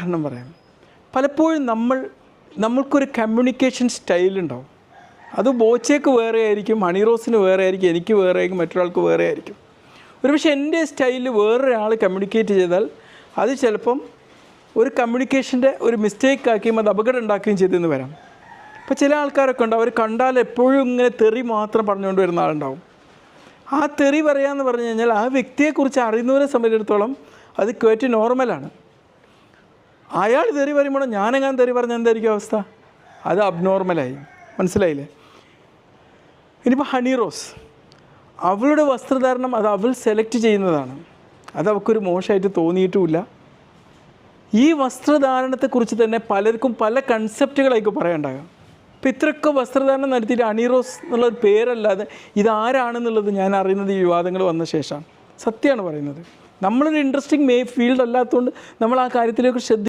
ഉദാഹരണം പറയാം. പലപ്പോഴും നമ്മൾക്കൊരു കമ്മ്യൂണിക്കേഷൻ സ്റ്റൈലുണ്ടാവും. അത് ബോച്ചയ്ക്ക് വേറെ ആയിരിക്കും, ഹണി റോസിന് വേറെ ആയിരിക്കും, എനിക്ക് വേറെ ആയിരിക്കും, മറ്റൊരാൾക്ക് വേറെ ആയിരിക്കും. ഒരുപക്ഷെ എൻ്റെ സ്റ്റൈലിൽ വേറൊരാൾ കമ്മ്യൂണിക്കേറ്റ് ചെയ്താൽ അത് ചിലപ്പം ഒരു കമ്മ്യൂണിക്കേഷൻ്റെ ഒരു മിസ്റ്റേക്കാക്കുകയും അത് അപകടം ഉണ്ടാക്കുകയും ചെയ്തെന്ന് വരാം. ഇപ്പോൾ ചില ആൾക്കാരൊക്കെ ഉണ്ട്, അവർ കണ്ടാൽ എപ്പോഴും ഇങ്ങനെ തെറി മാത്രം പറഞ്ഞുകൊണ്ട് വരുന്ന ആളുണ്ടാവും. ആ തെറി പറയാമെന്ന് പറഞ്ഞു കഴിഞ്ഞാൽ ആ വ്യക്തിയെക്കുറിച്ച് അറിയുന്നവരെ സംബന്ധിച്ചിടത്തോളം അത് ക്വറ്റ് നോർമലാണ്. അയാൾ തെറി പറയുമ്പോൾ ഞാനെങ്ങനെ തെറി പറഞ്ഞാൽ എന്തായിരിക്കും അവസ്ഥ? അത് അബ്നോർമലായി. മനസ്സിലായില്ലേ? ഇനിയിപ്പോൾ ഹണി റോസ്, അവളുടെ വസ്ത്രധാരണം അത് അവൾ സെലക്ട് ചെയ്യുന്നതാണ്. അത് അവൾക്കൊരു മോശമായിട്ട് തോന്നിയിട്ടുമില്ല. ഈ വസ്ത്രധാരണത്തെക്കുറിച്ച് തന്നെ പലർക്കും പല കൺസെപ്റ്റുകളായിരിക്കും പറയാനുണ്ടാകാം. ഇപ്പോൾ ഇത്രയൊക്കെ വസ്ത്രധാരണം നടത്തിയിട്ട് ഹണി റോസ് എന്നുള്ളൊരു പേരല്ലാതെ ഇതാരാണെന്നുള്ളത് ഞാൻ അറിയുന്നത് ഈ വിവാദങ്ങൾ വന്ന ശേഷമാണ്. സത്യമാണ് പറയുന്നത്. നമ്മളൊരു ഇൻട്രസ്റ്റിംഗ് ഫീൽഡ് അല്ലാത്തതുകൊണ്ട് നമ്മൾ ആ കാര്യത്തിലേക്ക്